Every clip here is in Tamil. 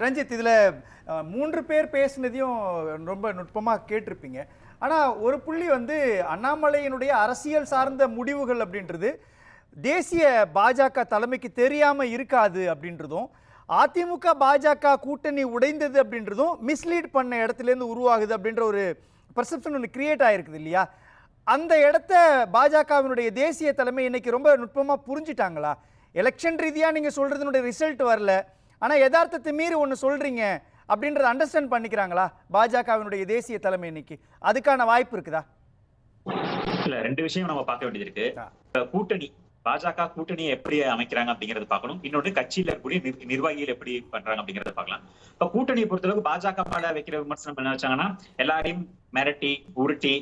ரஞ்சித், இதுல 3 பேர் பேசினதையும் ரொம்ப நுட்பமா கேட்டிருப்பீங்க. ஆனா ஒரு புள்ளி வந்து அண்ணாமலையினுடைய அரசியல் சார்ந்த முடிவுகள் அப்படின்றது தேசிய பாஜக தலைமைக்கு தெரியாம இருக்காது அப்படின்றதும், அதிமுக பாஜக கூட்டணி உடைந்தது அப்படின்றதும் மிஸ்லீட் பண்ண இடத்துல இருந்து உருவாகுது அப்படின்ற ஒரு பர்செப்ஷன் ஒன்று கிரியேட் ஆயிருக்குது இல்லையா? அந்த இடத்த பாஜகவினுடைய தேசிய தலைமை இன்னைக்கு ரொம்ப நுட்பமா புரிஞ்சிட்டாங்களா? எலெக்ஷன் ரீதியா நீங்க சொல்றதுனுடைய ரிசல்ட் வரல, ஆனா யதார்த்தத்தை மீறி ஒன்று சொல்றீங்க அப்படின்றத அண்டர்ஸ்டாண்ட் பண்ணிக்கிறாங்களா பாஜகவினுடைய தேசிய தலைமை இன்னைக்கு? அதுக்கான வாய்ப்பு இருக்குதா? இல்ல, ரெண்டு விஷயம் நம்ம பார்க்க வேண்டியது இருக்கு. கூட்டணி பாஜக கூட்டணியை எப்படி அமைக்கிறாங்க அப்படிங்கறத பார்க்கணும். இன்னொன்று கட்சியில இருக்கக்கூடிய நிர்வாகிகள் எப்படி பண்றாங்க அப்படிங்கறத பார்க்கலாம். இப்ப கூட்டணியை பொறுத்தளவுக்கு பாஜக மேல வைக்கிற விமர்சனம் என்ன வச்சாங்கன்னா, எல்லாரையும் மிரட்டி உருட்டி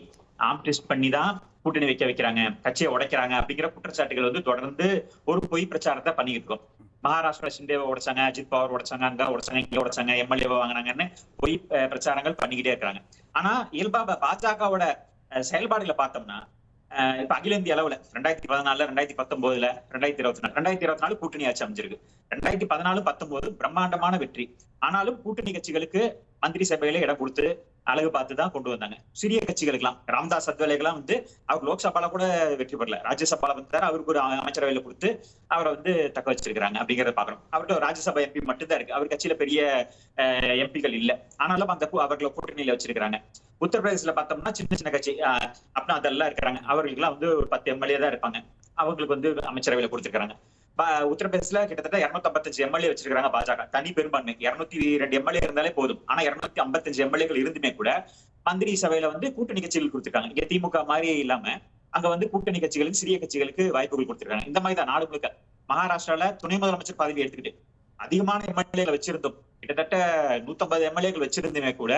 ஆம்டிஸ்ட் பண்ணி தான் கூட்டணி வைக்கிறாங்க, கட்சியை உடைக்கிறாங்க அப்படிங்கிற குற்றச்சாட்டுகள் வந்து தொடர்ந்து ஒரு பொய் பிரச்சாரத்தை பண்ணிக்கிட்டு இருக்கோம். மகாராஷ்டிரா ஷிண்டேவை உடைச்சாங்க, அஜித் பவார் உடைச்சாங்க, அங்க உடைச்சாங்க, இங்க உடைச்சாங்க, எம்எல்ஏவை வாங்கினாங்கன்னு பொய் பிரச்சாரங்கள் பண்ணிக்கிட்டே இருக்காங்க. ஆனா இயல்பா பாஜகவோட செயல்பாடுகளை பார்த்தோம்னா, இப்ப அகில இந்திய அளவுல 2014, 2019, 2024 கூட்டணி ஆட்சி அமைஞ்சிருக்கு. 2014, 19 பிரம்மாண்டமான வெற்றி. ஆனாலும் கூட்டணி கட்சிகளுக்கு மந்திரி சபையில இடம் கொடுத்து அழகு பார்த்து தான் கொண்டு வந்தாங்க. சிறிய கட்சிகளுக்கெல்லாம் ராம்தாஸ் அத்வாலேக்கெல்லாம் வந்து அவர் லோக்சபால கூட வெற்றி பெறல, ராஜ்யசபால வந்தாரு, அவருக்கு ஒரு அமைச்சரவையில கொடுத்து அவரை வந்து தக்க வச்சிருக்காங்க அப்படிங்கறத பாக்கணும். அவர்கிட்ட ராஜ்யசபா எம்பி மட்டும்தான் இருக்கு, அவர் கட்சியில பெரிய எம்பிகள் இல்ல, ஆனாலும் அந்த அவர்களை கூட்டணியில வச்சிருக்காங்க. உத்தரப்பிரதேசல பார்த்தோம்னா சின்ன சின்ன கட்சி அப்படின்னா அதெல்லாம் இருக்கிறாங்க, அவர்களுக்கு எல்லாம் வந்து ஒரு 10 எம்எல்ஏ தான் இருப்பாங்க, அவங்களுக்கு வந்து அமைச்சரவையில கொடுத்திருக்காங்க. உத்தரப்பிரதேசல கிட்டத்தட்ட 255 எம்எல்ஏ வச்சிருக்காங்க பாஜக, தனி பெரும்பான்மை. 202 எம்எல்ஏ இருந்தாலே போதும். ஆனா 255 எம்எல்ஏக்கள் இருந்துமே கூட மந்திரி சபையில வந்து கூட்டணி கட்சிகள் கொடுத்திருக்காங்க. இங்க திமுக மாதிரி இல்லாம அங்க வந்து கூட்டணி கட்சிகளுக்கு, சிறிய கட்சிகளுக்கு வாய்ப்புகள் கொடுத்திருக்காங்க. இந்த மாதிரி தான் நாடு முழுக்க. மகாராஷ்டிரால துணை முதலமைச்சர் பதவி எடுத்துக்கிட்டு அதிகமான எம்எல்ஏக்கள் வச்சிருந்தோம், கிட்டத்தட்ட 150 எம்எல்ஏக்கள் வச்சிருந்துமே கூட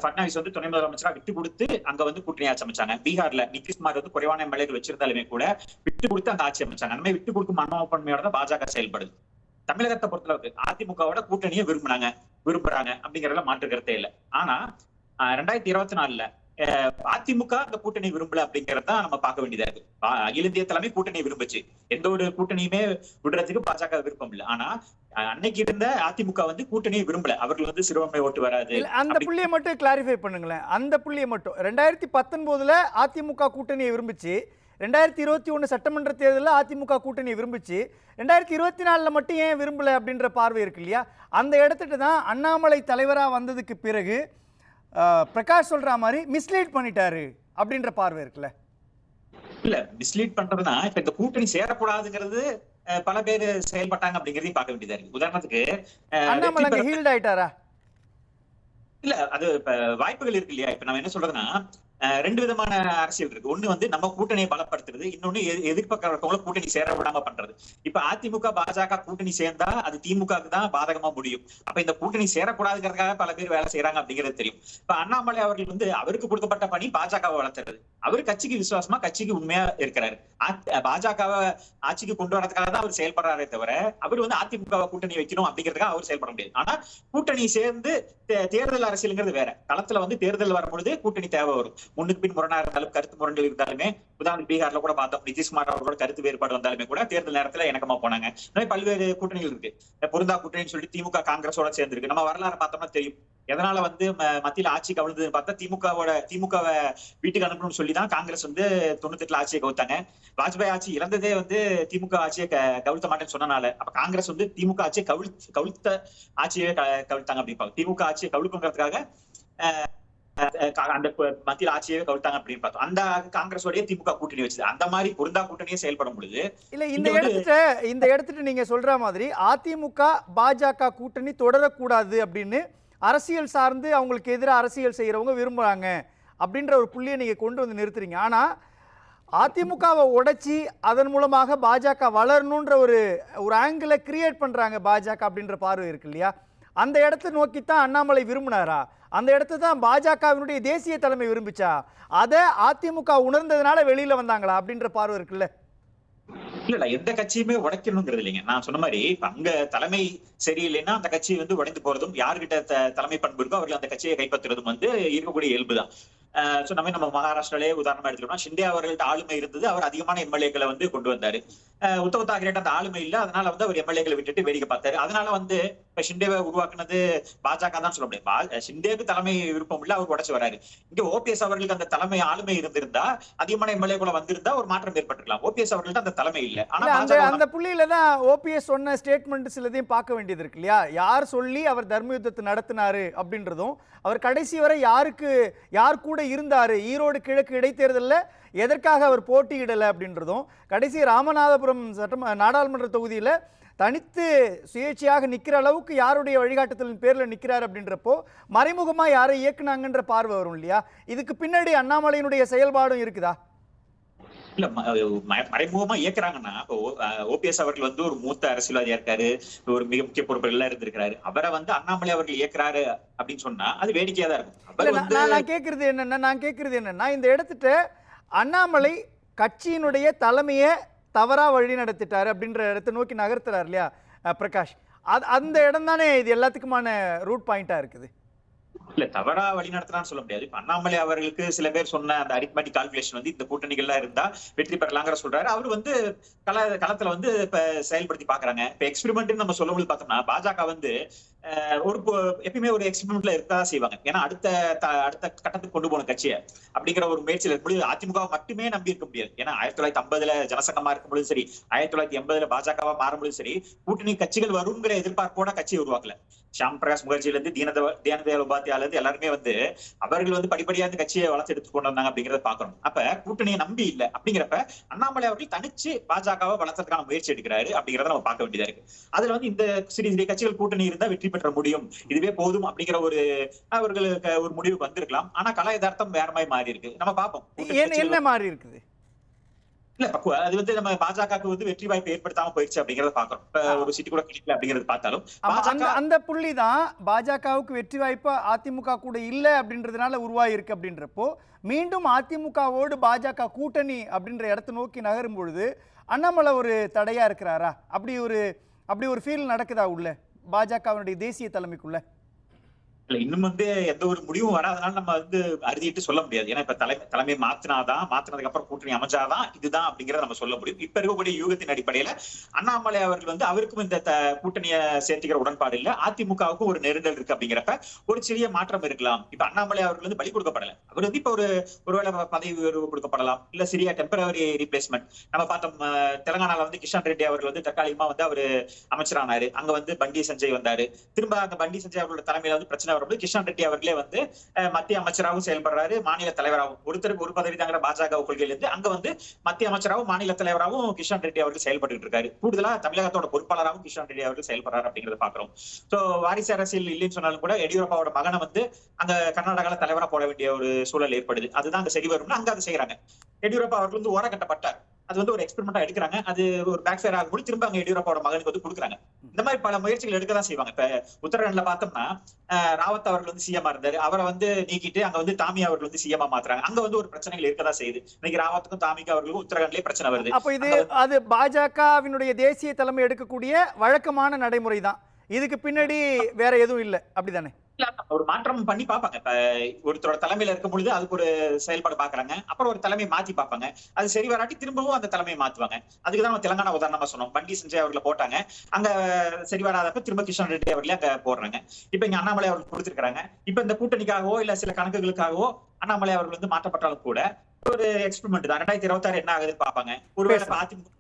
பட்னாவிஸ் வந்து துணை முதலமைச்சரா விட்டு கொடுத்து அங்க வந்து கூட்டணி ஆட்சி அமைச்சாங்க. பீகார்ல நிதிஷ்குமார் வந்து குறைவான எம்எல்ஏக்கள் வச்சிருந்தாலுமே கூட விட்டு கொடுத்து அந்த ஆட்சி அமைச்சாங்க. அந்த மாதிரி விட்டு கொடுக்கும் மனோபன்மையோட தான் பாஜக செயல்படுது. தமிழகத்தை பொறுத்தளவுக்கு அதிமுகவோட கூட்டணியை விரும்புறாங்க அப்படிங்கறதுல மாற்று கருத்தே இல்லை. ஆனா 2024 அதிமுக அந்த கூட்டணி விரும்பல அப்படிங்கறத நம்ம பார்க்க வேண்டியதா இருக்கு. அகில இந்திய தலைமை கூட்டணி விரும்புச்சு, எந்த ஒரு கூட்டணியுமே விடுறதுக்கு பாஜக விருப்பம் இல்லை. ஆனா அன்னைக்கு இருந்த அதிமுக வந்து கூட்டணியை விரும்பல, அவர்கள் வந்து சிறுபான்மை ஓட்டு வராது. அந்த புள்ளியை மட்டும் கிளாரிஃபை பண்ணுங்களேன். அந்த புள்ளியை மட்டும் 2019 அதிமுக கூட்டணியை விரும்பிச்சு, 2021 சட்டமன்ற தேர்தலில் அதிமுக கூட்டணியை விரும்பிச்சு, 2024 மட்டும் ஏன் விரும்பல அப்படின்ற பார்வை இருக்கு இல்லையா? அந்த இடத்துட்டு தான் அண்ணாமலை தலைவரா வந்ததுக்கு பிறகு பிரகாஷ் சொல்ற மாதிரி மிஸ்லீட் பண்ணிட்டாரு அப்படின்ற பார்வை இருக்குல்ல? இல்ல, மிஸ்லீட் பண்றதுன்னா இப்ப இந்த கூட்டணி சேரக்கூடாதுங்கிறது பல பேர் செயல்பட்டாங்க அப்படிங்கறதையும் பார்க்க வேண்டியதா இருக்கு. உதாரணத்துக்கு அண்ணாமலை ஹீல்ட் ஆயிட்டாரா? இல்ல, அது வாய்ப்புகள் இருக்கு இல்லையா? இப்ப நம்ம என்ன சொல்றதுன்னா, ரெண்டு விதமான அரசியல் இருக்கு. ஒண்ணு வந்து நம்ம கூட்டணியை பலப்படுத்துறது, இன்னொன்னு எதிர்ப்பக்க இருக்கவங்கள கூட்டணி சேர விடாம பண்றது. இப்ப அதிமுக பாஜக கூட்டணி சேர்ந்தா அது திமுகவுக்கு தான் பாதகமா முடியும். அப்ப இந்த கூட்டணி சேரக்கூடாதுங்கிறதுக்காக பல பேர் வேலை செய்யறாங்க அப்படிங்கிறது தெரியும். இப்ப அண்ணாமலை அவர்கள் வந்து அவருக்கு கொடுக்கப்பட்ட பணி பாஜகவை வளர்த்துறது. அவரு கட்சிக்கு விசுவாசமா, கட்சிக்கு உண்மையா இருக்கிறாரு. பாஜகவை ஆட்சிக்கு கொண்டு வரதுக்காக தான் அவர் செயல்படுறாரே தவிர அவர் வந்து அதிமுக கூட்டணி வைக்கணும் அப்படிங்கிறதுக்காக அவர் செயல்பட முடியாது. ஆனா கூட்டணி சேர்ந்து தேர்தல் அரசியல்ங்கிறது வேற. களத்துல வந்து தேர்தல் வரும்பொழுது கூட்டணி தேவை வரும். முன்னுக்கு பின் முரணா இருந்தாலும், கருத்து முரண்கள் இருந்தாலுமே, உதாரணம் பீகார்ல கூட பார்த்தோம், நிதிஷ்குமார் அவர்களோட கருத்து வேறுபாடு வந்தாலுமே கூட தேர்தல் நேரத்துல இணக்கமா போனாங்க. பல்வேறு கூட்டணிகள் இருக்கு. பொருந்தா கூட்டணின்னு சொல்லி திமுக காங்கிரஸோட சேர்ந்து இருக்கு. நம்ம வரலாறு பார்த்தோம்னா தெரியும், எதனால வந்து மத்தியில ஆட்சி கவிழ்ந்ததுன்னு பார்த்தா திமுகவை வீட்டுக்கு அனுப்பணும்னு சொல்லிதான் காங்கிரஸ் வந்து 98 ஆட்சியை கவுத்தாங்க. வாஜ்பாய் ஆட்சி இழந்ததே வந்து திமுக ஆட்சியை கவிழ்த்த மாட்டேன்னு சொன்னனால. அப்ப காங்கிரஸ் வந்து திமுக ஆட்சியை கவிழ்த்த ஆட்சியை கவிழ்த்தாங்க அப்படிப்பாங்க. திமுக ஆட்சியை கவிழ்ப்புங்கிறதுக்காக அந்த மத்தியில் ஆட்சியை கவிழ்த்தாங்க அப்படின்னு பார்த்தோம். அந்த காங்கிரஸோடய திமுக கூட்டணி வச்சது. அந்த மாதிரி பொருந்தா கூட்டணியே செயல்படும் பொழுது இல்ல, இந்த இடத்துல நீங்க சொல்ற மாதிரி அதிமுக பாஜக கூட்டணி தொடரக்கூடாது அப்படின்னு அரசியல் சார்ந்து அவங்களுக்கு எதிராக அரசியல் செய்யறவங்க விரும்புறாங்க அப்படின்ற ஒரு புள்ளியை நீங்க கொண்டு வந்து நிறுத்துறீங்க. ஆனா அதிமுகவை உடைச்சி அதன் மூலமாக பாஜக வளரணுன்ற ஒரு ஆங்கிளை கிரியேட் பண்றாங்க பாஜக அப்படின்ற பார்வை இருக்கு இல்லையா? அந்த இடத்தை நோக்கித்தான் அண்ணாமலை விரும்பினாரா? அந்த இடத்தை தான் பாஜகவினுடைய தேசிய தலைமை விரும்பிச்சா? அதை அதிமுக உணர்ந்ததுனால வெளியில வந்தாங்களா அப்படின்ற பார்வை இருக்குல்ல? இல்ல, எந்த கட்சியுமே உடைக்கணுங்கிறது இல்லைங்க. நான் சொன்ன மாதிரி அங்க தலைமை சரியில்லைன்னா அந்த கட்சி வந்து உடைந்து போறதும், யாருகிட்ட தலைமை பண்பு இருக்கோ அவர்கள் அந்த கட்சியை கைப்பற்றுறதும் வந்து இருக்கக்கூடிய இயல்புதான். நம்ம மகாராஷ்டிராலே உதாரணமா எடுத்துக்கணும், ஷிண்டே அவர்கள்ட்ட ஆளுமை இருந்தது, அவர் அதிகமான எம்எல்ஏக்களை வந்து கொண்டு வந்தாரு. உத்தவ் தாக்கரேட்ட அந்த ஆளுமை இல்ல, அதனால வந்து அவர் எம்எல்ஏக்களை விட்டுட்டு வேடிக்கை பார்த்தாரு. அதனால வந்து இப்ப ஷிண்டேவை உருவாக்குனது பாஜக தான் சொல்ல முடியாது. ஷிண்டேவுக்கு தலைமை விருப்பம் இல்ல, அவர் உடைச்சு வராரு. இங்க ஓபிஎஸ் அவர்களுக்கு அந்த தலைமை ஆளுமை இருந்திருந்தா, அதிகமான எம்எல்ஏ கூட வந்திருந்தா ஒரு மாற்றம் ஏற்பட்டிருக்கலாம். ஓபிஎஸ் அவர்கள்ட்ட அந்த தலைமை இல்ல. ஆனா அந்த புள்ளியில தான் ஓபிஎஸ் சொன்ன ஸ்டேட்மெண்ட் சிலதையும் பார்க்க வேண்டியது இருக்கு இல்லையா? யார் சொல்லி அவர் தர்ம யுத்தத்தை நடத்தினாரு அப்படின்றதும், அவர் கடைசி வரை யார் கூட இருந்தாரு, ஈரோடு கிழக்கு இடைத்தேர்தலில் எதற்காக அவர் போட்டியிடலை அப்படின்றதும், கடைசி ராமநாதபுரம் நாடாளுமன்ற தொகுதியில் தனித்து சுயேட்சையாக நிற்கிற அளவுக்கு யாருடைய வழிகாட்டுதலின் பேரில் நிற்கிறார் அப்படின்றப்போ மறைமுகமாக யாரை இயக்குனாங்கன்ற பார்வை வரும் இல்லையா? இதுக்கு பின்னாடி அண்ணாமலையினுடைய செயல்பாடும் இருக்குதா? இல்ல, மறைமுகமா இயக்குறாங்கன்னா, ஓபிஎஸ் அவர்கள் வந்து ஒரு மூத்த அரசியல்வாதியா இருக்காரு, ஒரு மிக முக்கிய பொறுப்புகள் இருந்திருக்கிறாரு. அவரை வந்து அண்ணாமலை அவர்கள் இயக்குறாரு அப்படின்னு சொன்னா அது வேடிக்கையா தான் இருக்கும். நான் கேட்கறது என்னன்னா இந்த இடத்துட்ட அண்ணாமலை கட்சியினுடைய தலைமையை தவறா வழி நடத்திட்டாரு அப்படின்ற இடத்தை நோக்கி நகர்த்துறாரு இல்லையா பிரகாஷ்? அந்த இடம் தானே இது எல்லாத்துக்குமான ரூட் பாயிண்டா இருக்குது. இல்ல, தவறா வழி நடத்தினான்னு சொல்ல முடியாது. இப்ப அண்ணாமலை அவர்களுக்கு சில பேர் சொன்ன அந்த அரித்மெட்டிக் கால்குலேஷன் வந்து இந்த கூட்டணிகள்லாம் இருந்தா வெற்றி பெறலாங்கிற சொல்றாரு. அவரு வந்து களத்துல வந்து இப்ப செயல்படுத்தி பாக்குறாங்க. இப்ப எக்ஸ்பெரிமெண்ட் நம்ம சொல்லும்போது பார்த்தோம்னா, பாஜக வந்து ஒரு எப்பயுமே ஒரு எக்ஸ்பெரிமெண்ட்ல இருக்கதான் செய்வாங்க. ஏன்னா அடுத்த கட்டத்துக்கு கொண்டு போன கட்சியை அப்படிங்கிற ஒரு முயற்சியில் இருக்கும்போது அதிமுக மட்டுமே நம்பி இருக்க முடியாது. ஏன்னா 1950 ஜனசங்கமா இருக்கும்போது சரி, 1980 பாஜகவா மாறும்போது சரி, கூட்டணி கட்சிகள் வருங்கிற எதிர்பார்ப்போட கட்சியை உருவாக்கல. ஷியாம் பிரகாஷ் முகர்ஜில இருந்து தீனதயாள் உபாத்யால இருந்து எல்லாருமே வந்து அவர்கள் வந்து படிப்படியா இந்த கட்சியை வளர்த்து எடுத்து கொண்டு வந்தாங்க அப்படிங்கறத பாக்கணும். அப்ப கூட்டணியை நம்பி இல்ல அப்படிங்கிறப்ப அண்ணாமலை அவர்கள் தனிச்சு பாஜகவை வளர்த்ததுக்கான முயற்சி எடுக்கிறாரு அப்படிங்கறத நம்ம பார்க்க வேண்டியதா இருக்கு. அதுல வந்து இந்த சிறிய கட்சிகள் கூட்டணி இருந்தா வெற்றி பெற்ற முடியும், இதுவே போதும் அப்படிங்கிற ஒரு அவர்களுக்கு ஒரு முடிவுக்கு வந்திருக்கலாம். ஆனா கலா யதார்த்தம் வேற மாதிரி மாறி இருக்கு. நம்ம பார்ப்போம் என்ன மாறி இருக்குது. இல்ல, அது வந்து நம்ம பாஜகவுக்கு வந்து வெற்றி வாய்ப்பு ஏற்படுத்தாம போயிடுச்சு அப்படிங்கறத பாக்குறோம். ஒரு சீட்டு கூட கிடைக்கல அப்படிங்கறது பார்த்தாலும் அந்த புள்ளி தான் பாஜகவுக்கு வெற்றி வாய்ப்பு அதிமுக கூட இல்ல அப்படின்றதுனால உருவாகி இருக்கு. அப்படின்றப்போ மீண்டும் அதிமுகவோடு பாஜக கூட்டணி அப்படின்ற இடத்தை நோக்கி நகரும் பொழுது அண்ணாமலை ஒரு தடையா இருக்கிறாரா? அப்படி ஒரு ஃபீல் நடக்குதா உள்ள பாஜகவினுடைய தேசிய தலைமைக்குள்ள? இல்ல, இன்னும் வந்து எந்த ஒரு முடிவும் வராதனால நம்ம வந்து அறுதிட்டு சொல்ல முடியாது. ஏன்னா இப்ப தலைமை மாத்தினதுக்கு அப்புறம் கூட்டணி அமைச்சாதான் இதுதான் அப்படிங்கறத நம்ம சொல்ல முடியும். இப்ப இருக்கக்கூடிய யூகத்தின் அடிப்படையில அண்ணாமலை அவர்கள் வந்து அவருக்கும் இந்த கூட்டணியை சேர்த்துக்கிற உடன்பாடு இல்ல, அதிமுகவுக்கும் ஒரு நெருடல் இருக்கு. அப்படிங்கிறப்ப ஒரு சிறிய மாற்றம் இருக்கலாம். இப்ப அண்ணாமலை அவர்கள் வந்து பலி கொடுக்கப்படல. அவர் வந்து இப்ப ஒருவேளை பதவி உயர்வு கொடுக்கப்படலாம், இல்ல சிறிய டெம்பரரி ரீப்ளேஸ்மெண்ட். நம்ம பார்த்தோம், தெலங்கானால வந்து கிஷன் ரெட்டி அவர்கள் வந்து தற்காலிகமா வந்து அவரு அமைச்சரானாரு. அங்க வந்து பண்டி சஞ்சய் வந்தாரு. திரும்ப அந்த பண்டி சஞ்சய் அவர்களோட தலைமையில வந்து பிரச்சனை வரும்போது கிஷன் ரெட்டி அவர்களே வந்து மத்திய அமைச்சராகவும் செயல்படுறாரு, மாநில தலைவராகவும். ஒருத்தருக்கு ஒரு பதவி தாங்கிற பாஜக கொள்கையில இருந்து அங்க வந்து மத்திய அமைச்சராகவும் மாநில தலைவராகவும் கிஷன் ரெட்டி அவர்கள் செயல்பட்டு இருக்காரு. கூடுதலா தமிழகத்தோட பொறுப்பாளராகவும் கிஷன் ரெட்டி அவர்கள் செயல்படுறாரு அப்படிங்கறத பாக்குறோம். சோ வாரிசு அரசியல் இல்லைன்னு சொன்னாலும் கூட எடியூரப்பாவோட மகனை வந்து அங்க கர்நாடகால தலைவரா போட வேண்டிய ஒரு சூழல் ஏற்படுது. அதுதான் அங்க சரி வரும்னு அங்க அதை செய்யறாங்க. எடியூரப்பா அவர்கள் வந்து ஓர கட்டப்பட்டார். அது வந்து ஒரு எக்ஸ்பெரிமெண்டா எடுக்கிறாங்க. அது ஒரு பேக் ஃபயர் ஆகும்போது திரும்ப அங்க எடியூரப்பாவோட மகனுக்கு வந்து கொடுக்குறாங்க. இந்த மாதிரி பல முயற்சிகள் எடுக்கதான் செய்வாங்க. இப்ப உத்தரகாண்ட்ல பார்த்தோம்னா ராவத் அவர்கள் வந்து சிஎம் இருந்தாரு. அவரை வந்து நீக்கிட்டு அங்க வந்து தாமி அவர்கள் வந்து சிஎம் மாத்துறாங்க. அங்க வந்து ஒரு பிரச்சனைகள் இருக்கதான் செய்யுது. இன்னைக்கு ராவத்துக்கும் தாமிக்கு அவர்களுக்கும் உத்தரகாண்ட்லயே பிரச்சனை வருது. அப்ப அது பாஜகவினுடைய தேசிய தலைமை எடுக்கக்கூடிய வழக்கமான நடைமுறை தான். இதுக்கு பின்னாடி வேற எதுவும் இல்லை, அப்படிதானே? ஒரு மாற்றம் பண்ணி பாப்பாங்க. இப்ப ஒருத்தரோட தலைமையில இருக்கும் பொழுது அதுக்கு ஒரு செயல்பாடு பாக்குறாங்க, அப்புறம் ஒரு தலைமை மாத்தி பார்ப்பாங்க. அது சரி வராட்டி திரும்பவும் அந்த தலைமையை மாத்துவாங்க. அதுக்குதான் நம்ம தெலங்கானா உதாரணமா சொன்னோம். பண்டி சஞ்சய் அவர்களை போட்டாங்க, அங்க சரி வராதப்ப திரும்ப கிஷன் ரெட்டி அவர்களே அங்க போடுறாங்க. இப்ப இங்க அண்ணாமலை அவர்கள் கொடுத்திருக்காங்க. இப்ப இந்த கூட்டணிக்காகவோ இல்ல சில கணக்குகளுக்காகவோ அண்ணாமலை அவர்கள் வந்து மாற்றப்பட்டாலும் கூட ஒரு எக்ஸ்பெரிமெண்ட் தான். 2026 என்ன ஆகுதுன்னு பாப்பாங்க. ஒருவேளை அதிமுக